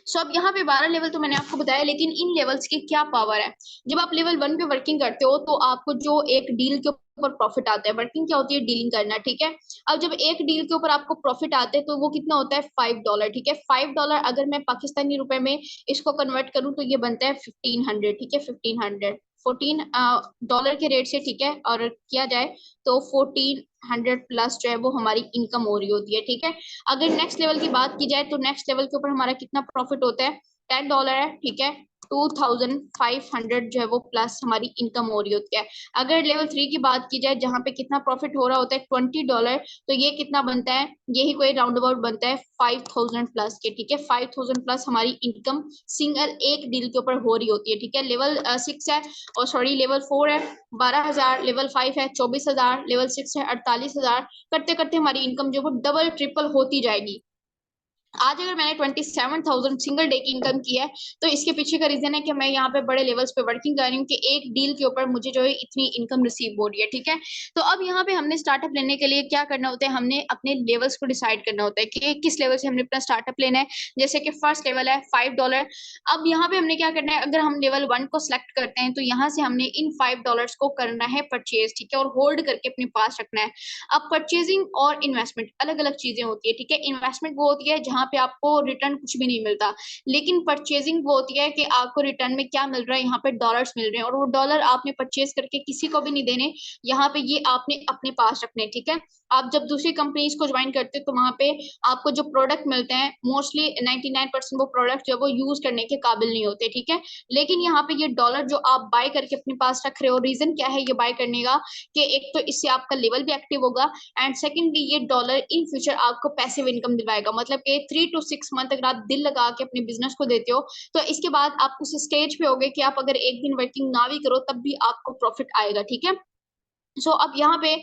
सो अब यहाँ पे 12 लेवल तो मैंने आपको बताया, लेकिन इन लेवल्स की क्या पावर है। जब आप लेवल 1 पे वर्किंग करते हो तो आपको जो एक डील के ऊपर प्रॉफिट आता है, वर्किंग क्या होती है, डीलिंग करना, ठीक है। अब जब एक डील के ऊपर आपको प्रॉफिट आते हैं तो वो कितना होता है, $5, ठीक है। $5 अगर मैं पाकिस्तानी रुपए में इसको कन्वर्ट करूं तो ये बनता है 1500, ठीक है, 1500, 14 डॉलर के रेट से, ठीक है, और किया जाए तो 1400 प्लस जो है वो हमारी इनकम हो रही होती है, ठीक है। अगर नेक्स्ट लेवल की बात की जाए तो नेक्स्ट लेवल के ऊपर हमारा कितना प्रॉफिट होता है, $10 है, ठीक है। 2500 जो है वो प्लस हमारी इनकम हो रही होती है। अगर लेवल 3 की बात की जाए जहाँ पे कितना प्रॉफिट हो रहा होता है $20, तो ये कितना बनता है, यही कोई राउंड अबाउट बनता है 5000 प्लस के, ठीक है। 5000 प्लस हमारी इनकम सिंगल एक डील के ऊपर हो रही होती है, ठीक है। लेवल 6 है, और सॉरी लेवल 4 है 12,000, लेवल 5 है 24,000, लेवल 6 है 48,000, करते करते हमारी इनकम जो वो डबल ट्रिपल होती जाएगी। आज अगर मैंने 27,000 सिंगल डे की इनकम की है, तो इसके पीछे का रीजन है कि मैं यहाँ पे बड़े लेवल्स पे वर्किंग कर रही हूँ कि एक डील के ऊपर मुझे जो है इतनी इनकम रिसीव हो रही है, ठीक है। तो अब यहाँ पे हमने स्टार्टअप लेने के लिए क्या करना होता है, हमने अपने लेवल्स को डिसाइड करना होता है कि किस लेवल से हमने अपना स्टार्टअप लेना है। जैसे कि फर्स्ट लेवल है $5। अब यहाँ पे हमने क्या करना है, अगर हम लेवल 1 को सिलेक्ट करते हैं तो यहाँ से हमने इन $5 को करना है परचेज, ठीक है, और होल्ड करके अपने पास रखना है। अब परचेजिंग और इन्वेस्टमेंट अलग अलग चीजें होती है, ठीक है। इन्वेस्टमेंट वो होती है जहां पे आपको रिटर्न कुछ भी नहीं मिलता, लेकिन परचेजिंग वो होती है कि आपको रिटर्न में क्या मिल रहा है, यहाँ पे डॉलर्स मिल रहे हैं, और वो डॉलर आपने परचेज करके किसी को भी नहीं देने, यहाँ पे ये आपने अपने पास रखने, ठीक है। आप जब दूसरी कंपनीज को ज्वाइन करते हैं तो वहां पे आपको जो प्रोडक्ट मिलते हैं मोस्टली 99% वो प्रोडक्ट जो वो यूज करने के काबिल नहीं होते, ठीक है। लेकिन यहाँ पे ये डॉलर जो आप बाय करके अपने पास रख रहे हो, रीजन क्या है ये बाय करने का, कि एक तो इससे आपका लेवल भी एक्टिव होगा, एंड सेकेंडली ये डॉलर इन फ्यूचर आपको पैसिव इनकम दिलवाएगा। मतलब कि 3 to 6 मंथ अगर आप दिल लगा के अपने बिजनेस को देते हो, तो इसके बाद आप उस स्टेज पे होगे कि आप अगर एक दिन वर्किंग ना भी करो तब भी आपको प्रॉफिट आएगा, ठीक है। सो अब यहाँ पे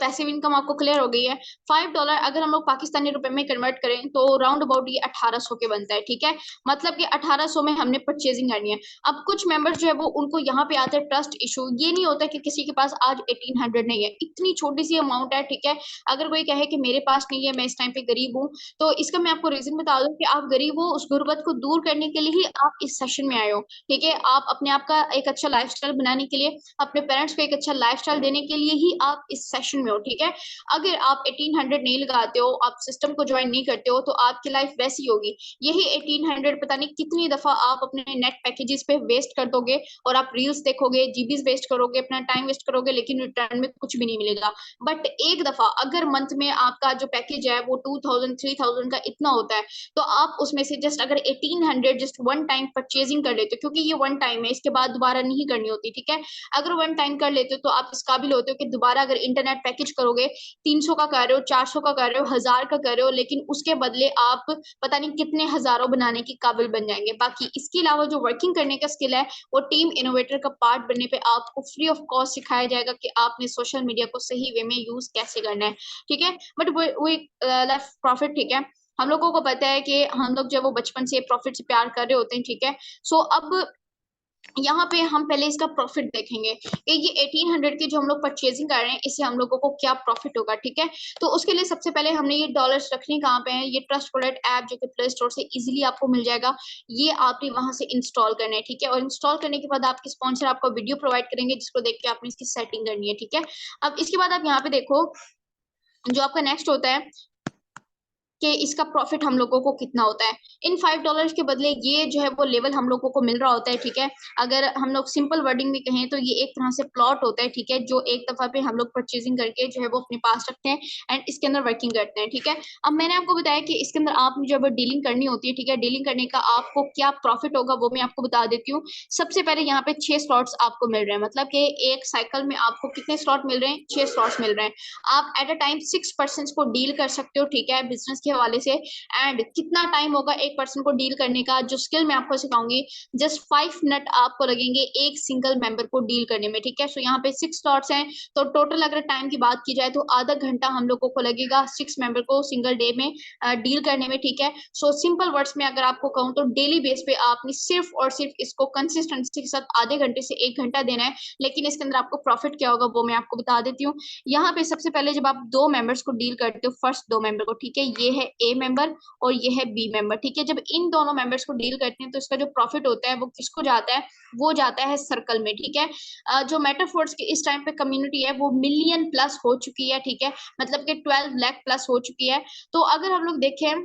पैसिव इनकम आपको क्लियर हो गई है। $5 अगर हम लोग पाकिस्तानी रुपए में कन्वर्ट करें तो राउंड अबाउट ये 1800 के बनता है, ठीक है। मतलब कि 1800 में हमने परचेजिंग करनी है। अब कुछ मेंबर्स जो है वो उनको यहाँ पे आते हैं ट्रस्ट इशू। ये नहीं होता कि किसी के पास आज 1800 नहीं है, इतनी छोटी सी अमाउंट है, ठीक है। अगर कोई कहे कि मेरे पास नहीं है, मैं इस टाइम पे गरीब हूँ, तो इसका मैं आपको रीजन बता दूं कि आप गरीब हो, उस गुर्बत को दूर करने के लिए ही आप इस सेशन में आए हो, ठीक है। आप अपने आप का एक अच्छा लाइफस्टाइल बनाने के लिए, अपने पेरेंट्स को एक अच्छा लाइफस्टाइल देने के लिए ही आप इस सेशन में हो, ठीक है। अगर आप 1800 नहीं लगाते हो, आप सिस्टम को ज्वाइन नहीं करते हो, तो आपकी लाइफ वैसी होगी। यही 1800 पता नहीं कितनी दफा आप अपने नेट पैकेजेस पे वेस्ट कर दोगे, और आप रील्स देखोगे, जीबीज वेस्ट करोगे, अपना टाइम वेस्ट करोगे, लेकिन रिटर्न में कुछ भी नहीं मिलेगा। बट एक दफा अगर मंथ में आपका जो पैकेज है वो 2000 3000 का इतना होता है, तो आप उसमें से जस्ट अगर 1800 जस्ट वन टाइम परचेजिंग कर लेते हो, क्योंकि ये वन टाइम है, इसके बाद दोबारा नहीं करनी होती, ठीक है। अगर वन टाइम कर लेते हो तो आप इस काबिल होते हो कि दोबारा अगर इंटरनेट पैकेज करोगे, 300 का कर रहे हो, 400 का कर रहे हो, 1000 का कर रहे हो, लेकिन उसके बदले आप पता नहीं कितने हजारों बनाने की काबिल बन जाएंगे। बाकी इसके अलावा जो वर्किंग करने का स्किल है वो टीम इनोवेटर का पार्ट बनने पे आपको फ्री ऑफ कॉस्ट सिखाया जाएगा कि आपने सोशल मीडिया को सही वे में यूज कैसे करना है, ठीक है। बट वो लेफ्ट प्रॉफिट, ठीक है। हम लोगों को पता है कि हम लोग जब वो बचपन से प्रॉफिट से प्यार कर रहे होते हैं, ठीक है। सो अब यहाँ पे हम पहले इसका प्रॉफिट देखेंगे कि ये 1800 की जो हम लोग परचेजिंग कर रहे हैं, इससे हम लोगों को क्या प्रॉफिट होगा, ठीक है। तो उसके लिए सबसे पहले हमने ये डॉलर्स रखने कहाँ पे हैं, ये ट्रस्ट वॉलेट ऐप जो कि प्ले स्टोर से इजीली आपको मिल जाएगा, ये आपने वहां से इंस्टॉल करना है, ठीक है। और इंस्टॉल करने के बाद आपके स्पॉन्सर आपको वीडियो प्रोवाइड करेंगे जिसको देख के आपने इसकी सेटिंग करनी है, ठीक है। अब इसके बाद आप यहाँ पे देखो, जो आपका नेक्स्ट होता है कि इसका प्रॉफिट हम लोगों को कितना होता है। इन $5 के बदले ये जो है वो लेवल हम लोगों को मिल रहा होता है, ठीक है। अगर हम लोग सिंपल वर्डिंग में कहें तो ये एक तरह से प्लॉट होता है, ठीक है, जो एक दफा पे हम लोग परचेजिंग करके जो है वो अपने पास रखते हैं एंड इसके अंदर वर्किंग करते हैं, ठीक है। अब मैंने आपको बताया कि इसके अंदर आपने जो है डीलिंग करनी होती है, ठीक है। डीलिंग करने का आपको क्या प्रॉफिट होगा वो मैं आपको बता देती हूँ। सबसे पहले यहाँ पे 6 स्लॉट्स आपको मिल रहे हैं, मतलब कि एक साइकिल में आपको कितने स्लॉट मिल रहे हैं, 6 स्लॉट्स मिल रहे हैं। आप एट अ टाइम 6 पर्सन को डील कर सकते हो, ठीक है, बिजनेस के हवाले से। एंड कितना टाइम होगा एक पर्सन को डील करने का, जो स्किल मैं आपको सिखाऊंगी, जस्ट 5 मिनट आपको लगेंगे एक सिंगल मेंबर को डील करने में, ठीक है। सो यहाँ पे 6 स्लॉट्स हैं, तो टोटल अगर टाइम की बात की जाए तो आधा घंटा हम लोगों को लगेगा 6 मेंबर को सिंगल डे में डील करने में, ठीक है। सो सिंपल वर्ड्स में अगर आपको कहूँ तो डेली बेस पे आपने सिर्फ और सिर्फ इसको कंसिस्टेंसी के साथ आधे घंटे से 1 घंटा देना है। लेकिन इसके अंदर आपको प्रॉफिट क्या होगा वो मैं आपको बता देती हूँ। यहाँ पे सबसे पहले जब आप 2 मेंबर्स को डील करते हो, फर्स्ट 2 मेंबर को, ठीक है, ये है ए मेंबर और ये है बी मेंबर, ठीक है। जब इन दोनों मेंबर्स को डील करते हैं तो इसका जो प्रॉफिट होता है वो किसको जाता है, वो जाता है सर्कल में, ठीक है। जो मेटाफोर्स की इस टाइम पे कम्युनिटी है वो मिलियन प्लस हो चुकी है, ठीक है, मतलब कि 12 लाख प्लस हो चुकी है। तो अगर हम लोग देखें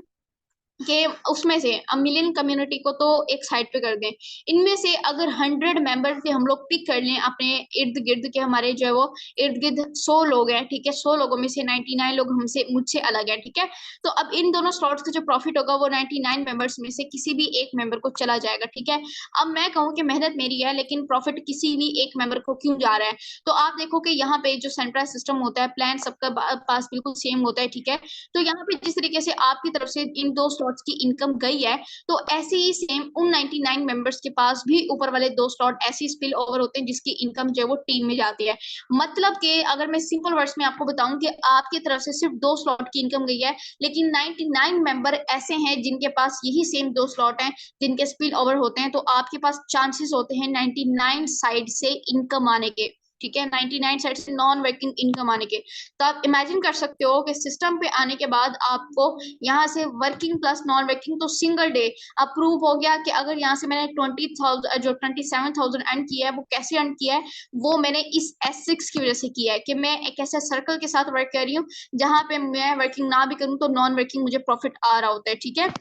कि उसमें से मिलियन कम्युनिटी को तो एक साइड पे कर दें, इनमें से अगर 100 मेंबर के हम लोग पिक कर लें अपने इर्द गिर्द के, हमारे जो है वो इर्द गिर्द 100 लोग हैं, ठीक है, 100 लोगों में से 99 लोग हमसे मुझसे अलग है, ठीक है। तो अब इन दोनों स्लॉट्स का जो प्रॉफिट होगा वो 99 मेंबर्स में से किसी भी एक मेंबर को चला जाएगा, ठीक है। अब मैं कहूँ कि मेहनत मेरी है लेकिन प्रॉफिट किसी भी एक मेंबर को क्यों जा रहा है, तो आप देखो कि यहाँ पे जो सेंट्रलाइज सिस्टम होता है, प्लान सबका पास बिल्कुल सेम होता है, ठीक है। तो यहाँ पे जिस तरीके से आपकी तरफ से इन दो स्लॉट्स की इनकम गई है, तो ऐसे ही सेम उन 99 मेंबर्स के पास भी ऊपर वाले दो स्लॉट ऐसे स्पिल ओवर होते हैं जिसकी इनकम जो है वो टीम में जाती है। मतलब कि अगर मैं सिंपल वर्ड्स में आपको बताऊं कि आपकी तरफ से सिर्फ दो स्लॉट की इनकम गई है, लेकिन 99 मेंबर ऐसे हैं जिनके पास यही सेम दो स्लॉट हैं जिनके स्पिल ओवर होते हैं, तो आपके पास चांसेस होते हैं 99 साइड से इनकम आने के, ठीक है, 99 साइड से नॉन वर्किंग इनकम आने के। तो आप इमेजिन कर सकते हो कि सिस्टम पे आने के बाद आपको यहाँ से वर्किंग प्लस नॉन वर्किंग तो सिंगल डे अप्रूव हो गया कि अगर यहाँ से मैंने 20,000 जो 27,000 अर्न किया है वो कैसे अर्न किया है, वो मैंने इस S6 की वजह से किया है कि मैं एक ऐसे सर्कल के साथ वर्क कर रही हूँ जहां पे मैं वर्किंग ना भी करूँ तो नॉन वर्किंग मुझे प्रॉफिट आ रहा होता है, ठीक है।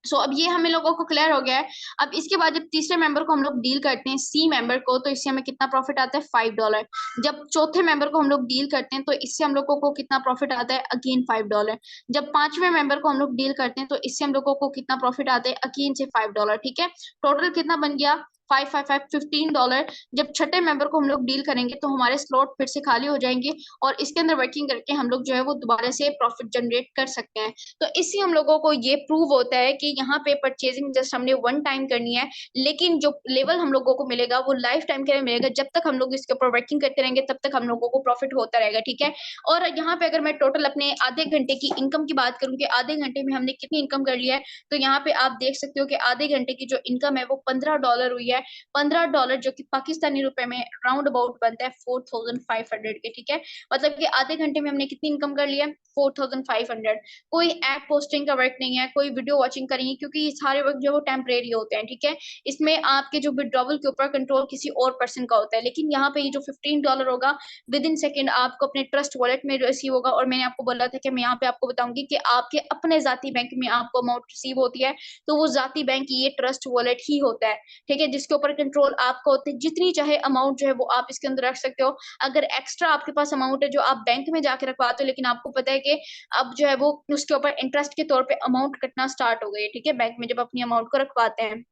सो अब ये हमें लोगों को क्लियर हो गया है। अब इसके बाद जब तीसरे मेंबर को हम लोग डील करते हैं, C मेंबर को, तो इससे हमें कितना प्रॉफिट आता है, $5। जब चौथे मेंबर को हम लोग डील करते हैं तो इससे हम लोगों को कितना प्रॉफिट आता है, अगेन $5। जब पांचवें मेंबर को हम लोग डील करते हैं तो इससे हम लोगों को कितना प्रॉफिट आता है, अगेन से $5, ठीक है। टोटल कितना बन गया, 5 5 5 $15। जब छठे मेंबर को हम लोग डील करेंगे तो हमारे स्लॉट फिर से खाली हो जाएंगे और इसके अंदर वर्किंग करके हम लोग जो है वो दोबारा से प्रॉफिट जनरेट कर सकते हैं। तो इससे हम लोगों को ये प्रूव होता है कि यहाँ पे परचेजिंग जस्ट हमने वन टाइम करनी है, लेकिन जो लेवल हम लोगों को मिलेगा वो लाइफ टाइम के लिए मिलेगा। जब तक हम लोग इसके ऊपर वर्किंग करते रहेंगे तब तक हम लोगों को प्रॉफिट होता रहेगा, ठीक है। और यहाँ पे अगर मैं टोटल अपने आधे घंटे की इनकम की बात करूँ कि आधे घंटे में हमने कितनी इनकम कर लिया है, तो यहाँ पे आप देख सकते हो कि आधे घंटे की जो इनकम है वो $15 हुई है। $15 जो कि पाकिस्तानी रुपए में राउंड अबाउट बनता है 4,500 के, ठीक है। मतलब कि आधे घंटे में हमने कितनी इनकम कर लिया, 4,500। कोई ऐप पोस्टिंग का वर्क नहीं है, कोई वीडियो वॉचिंग करेंगे, क्योंकि ये सारे वर्क जो वो टेम्परेरी होते हैं, ठीक है। इसमें आपके जो विड्रॉवल के ऊपर कंट्रोल किसी और पर्सन का होता है, लेकिन यहाँ पे ये जो $15 होगा विद इन सेकेंड आपको अपने ट्रस्ट वॉलेट में रिसीव होगा। और मैंने आपको बोला था कि मैं यहाँ पे आपको बताऊंगी कि आपके अपने जाती बैंक में आपको अमाउंट रिसीव होती है, तो वो जाती बैंक ये ट्रस्ट वॉलेट ही होता है, ठीक है, जिसके ऊपर कंट्रोल आपका होता है। जितनी चाहे अमाउंट जो है वो आप इसके अंदर रख सकते हो। अगर एक्स्ट्रा आपके पास अमाउंट है जो आप बैंक में जाके रखवाते हो, लेकिन आपको पता है कि अब जो है वो उसके ऊपर इंटरेस्ट के तौर पे अमाउंट कटना स्टार्ट हो गई है, ठीक है, बैंक में जब अपनी अमाउंट को रखवाते हैं,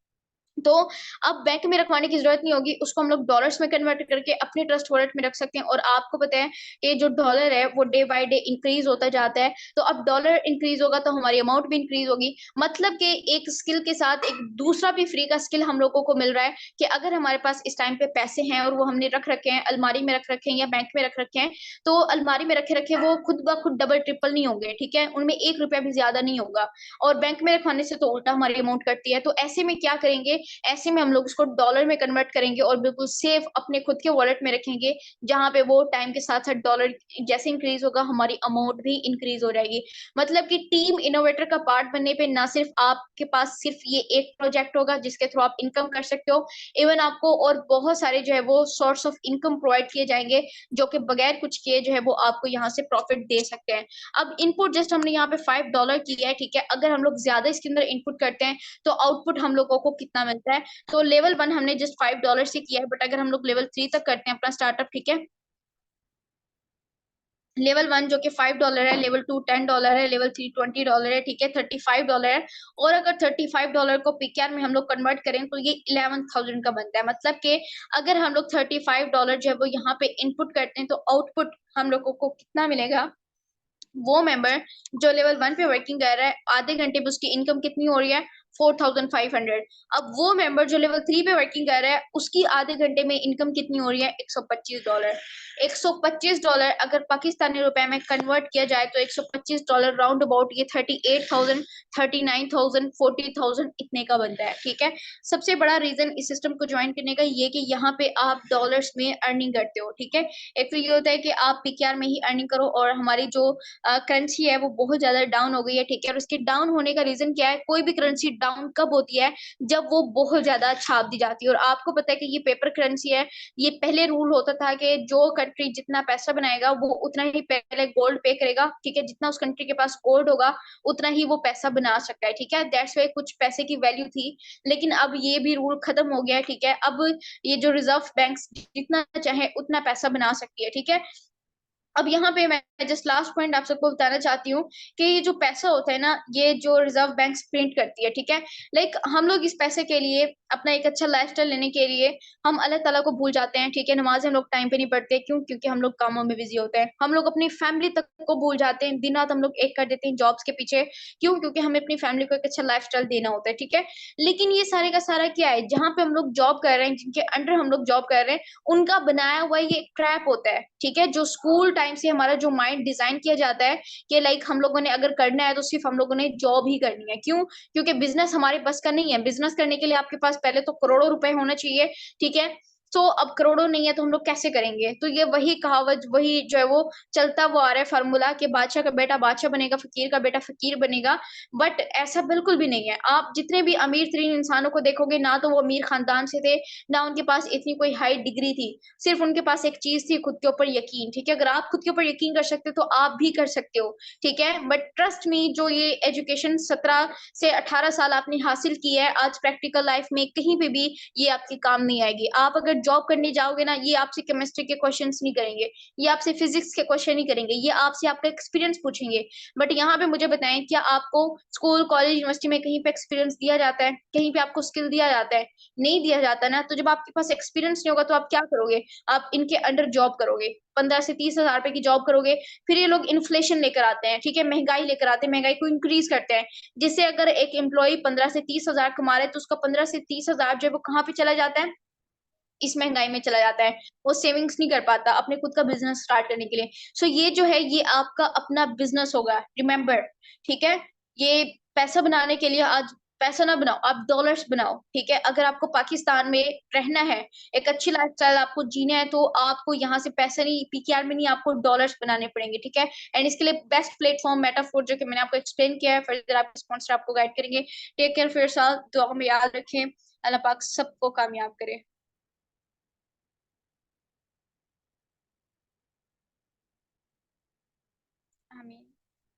तो अब बैंक में रखवाने की जरूरत नहीं होगी, उसको हम लोग डॉलर्स में कन्वर्ट करके अपने ट्रस्ट वॉलेट में रख सकते हैं। और आपको पता है कि जो डॉलर है वो डे बाय डे इंक्रीज होता जाता है, तो अब डॉलर इंक्रीज होगा तो हमारी अमाउंट भी इंक्रीज होगी। मतलब कि एक स्किल के साथ एक दूसरा भी फ्री का स्किल हम लोगों को मिल रहा है कि अगर हमारे पास इस टाइम पे पैसे हैं और वो हमने रख रखे हैं, अलमारी में रख रखे हैं या बैंक में रख रखे हैं, तो अलमारी में रखे रखे वो खुद ब खुद डबल ट्रिपल नहीं होंगे, ठीक है, उनमें ₹1 भी ज्यादा नहीं होगा। और बैंक में रखवाने से तो उल्टा हमारी अमाउंट कटती है। तो ऐसे में क्या करेंगे, ऐसे में हम लोग उसको डॉलर में कन्वर्ट करेंगे और बिल्कुल सेफ अपने खुद के वॉलेट में रखेंगे, जहां पे वो टाइम के साथ साथ डॉलर जैसे इंक्रीज होगा हमारी अमाउंट भी इंक्रीज हो जाएगी। मतलब कि टीम इनोवेटर का पार्ट बनने पे ना सिर्फ आपके पास सिर्फ ये एक प्रोजेक्ट होगा जिसके थ्रू आप इनकम कर सकते हो, इवन आपको और बहुत सारे जो है वो सोर्स ऑफ इनकम प्रोवाइड किए जाएंगे जो कि बगैर कुछ किए जो है वो आपको यहाँ से प्रॉफिट दे सकते हैं। अब इनपुट जस्ट हमने यहाँ पे $5 किया है, ठीक है। अगर हम लोग ज्यादा इसके अंदर इनपुट करते हैं तो आउटपुट हम लोगों को कितना मिलता है, तो लेवल 1 हमने जस्ट $5 से किया है, बट अगर हम लोग लेवल 3 तक करते हैं अपना स्टार्टअप, ठीक है, लेवल 1 जो कि $5 है, लेवल 2 $10 है, लेवल 3 $20 है, ठीक है, $35 है। और अगर $35 को पीकेआर में हम लोग कन्वर्ट करें तो ये 11,000 का बनता है। मतलब कि अगर हम लोग $35 जो है वो यहाँ पे इनपुट करते हैं तो आउटपुट हम लोगों को कितना मिलेगा, वो मेंबर जो लेवल 1 पे वर्किंग कर रहा है आधे घंटे में उसकी इनकम कितनी हो रही है, 4,500। अब वो मेंबर जो लेवल 3 पे वर्किंग कर रहा है उसकी आधे घंटे में इनकम कितनी हो रही है, $125। $125 अगर पाकिस्तानी रुपए में कन्वर्ट किया जाए तो $125 राउंड अबाउट ये 38,000 39,000 40,000 इतने का बनता है, ठीक है। सबसे बड़ा रीजन इस सिस्टम को ज्वाइन करने का ये कि यहाँ पे आप डॉलर्स में अर्निंग करते हो, ठीक है। एक तो ये होता है कि आप पीकेआर में ही अर्निंग करो, और हमारी जो करेंसी है वो बहुत ज्यादा डाउन हो गई है, ठीक है। और उसके डाउन होने का रीजन क्या है, कोई भी करेंसी डाउन कब होती है, जब वो बहुत ज्यादा छाप दी जाती है। और आपको पता है कि ये पेपर करेंसी है। ये पहले रूल होता था कि जो कंट्री जितना पैसा बनाएगा वो उतना ही पहले गोल्ड पे करेगा, ठीक है, जितना उस कंट्री के पास गोल्ड होगा उतना ही वो पैसा बना सकता है, ठीक है, दैट्स वाई कुछ पैसे की वैल्यू थी। लेकिन अब ये भी रूल खत्म हो गया है, ठीक है। अब ये जो रिजर्व बैंक्स जितना चाहे उतना पैसा बना सकती है, ठीक है। अब यहाँ पे मैं जस्ट लास्ट पॉइंट आप सबको बताना चाहती हूँ कि ये जो पैसा होता है ना, ये जो रिजर्व बैंक प्रिंट करती है, ठीक है, लाइक हम लोग इस पैसे के लिए अपना एक अच्छा लाइफस्टाइल लेने के लिए हम अल्लाह ताला को भूल जाते हैं, ठीक है, नमाज हम लोग टाइम पे नहीं पढ़ते, क्यों? क्योंकि हम लोग कामों में बिजी होते हैं। हम लोग अपनी फैमिली तक को भूल जाते हैं, दिन रात हम लोग एक कर देते हैं जॉब्स के पीछे, क्यों? क्योंकि हमें अपनी फैमिली को एक अच्छा लाइफस्टाइल देना होता है, ठीक है। लेकिन ये सारे का सारा क्या है, जहाँ पे हम लोग जॉब कर रहे हैं, जिनके अंडर हम लोग जॉब कर रहे हैं, उनका बनाया हुआ ये ट्रैप होता है, ठीक है, जो स्कूल टाइम से हमारा जो माइंड डिजाइन किया जाता है कि लाइक हम लोगों ने अगर करना है तो सिर्फ हम लोगों ने जॉब ही करनी है, क्यों? क्योंकि बिजनेस हमारे बस का नहीं है। बिजनेस करने के लिए आपके पास पहले तो करोड़ों रुपए होना चाहिए, ठीक है। तो अब करोड़ों नहीं है तो हम लोग कैसे करेंगे? तो ये वही कहावत, वही जो है वो चलता हुआ आ रहा है फार्मूला कि बादशाह का बेटा बादशाह बनेगा, फकीर का बेटा फकीर बनेगा। बट ऐसा बिल्कुल भी नहीं है। आप जितने भी अमीर तरीन इंसानों को देखोगे ना, तो वो अमीर खानदान से थे, ना उनके पास इतनी कोई हाई डिग्री थी। सिर्फ उनके पास एक चीज थी, खुद के ऊपर यकीन, ठीक है। अगर आप खुद के ऊपर यकीन कर सकते हो तो आप भी कर सकते हो, ठीक है। बट ट्रस्ट मी, जो ये एजुकेशन 17 से 18 साल आपने हासिल की है, आज प्रैक्टिकल लाइफ में कहीं पे भी ये आपके काम नहीं आएगी। आप अगर जॉब करने जाओगे ना, ये आपसे केमिस्ट्री के क्वेश्चंस नहीं करेंगे, ये आपसे फिजिक्स के क्वेश्चन नहीं करेंगे, ये आपसे आपका एक्सपीरियंस पूछेंगे। बट यहाँ पे मुझे बताएं, क्या आपको स्कूल कॉलेज यूनिवर्सिटी में कहीं पे एक्सपीरियंस दिया जाता है? कहीं पे आपको स्किल दिया जाता है? नहीं दिया जाता ना। तो जब आपके पास एक्सपीरियंस नहीं होगा तो आप क्या करोगे? आप इनके अंडर जॉब करोगे, 15 से 30 हजार रुपए की जॉब करोगे। फिर ये लोग इन्फ्लेशन लेकर आते हैं, ठीक है, महंगाई लेकर आते हैं, महंगाई को इंक्रीज करते हैं। जिससे अगर एक एम्प्लॉय 15 से 30 हजार कमा रहा है तो उसका 15 से 30 हजार जो है वो कहाँ पे चला जाता है? इस महंगाई में चला जाता है। वो सेविंग्स नहीं कर पाता अपने खुद का बिजनेस स्टार्ट करने के लिए। सो ये जो है ये आपका अपना बिजनेस होगा, रिमेंबर, ठीक है। ये पैसा बनाने के लिए आज पैसा ना बनाओ, आप डॉलर्स बनाओ, ठीक है। अगर आपको पाकिस्तान में रहना है, एक अच्छी लाइफस्टाइल आपको जीना है, तो आपको यहाँ से पैसे नहीं, पीकेआर में नहीं, आपको डॉलर्स बनाने पड़ेंगे, ठीक है। एंड इसके लिए बेस्ट प्लेटफॉर्म मेटाफोर, जो कि मैंने आपको एक्सप्लेन किया है, फर्दर आपके स्पॉन्सर आपको गाइड करेंगे। टेक केयर, फिर साथ दुआ में याद रखें। अल्लाह पाक सबको कामयाब करे।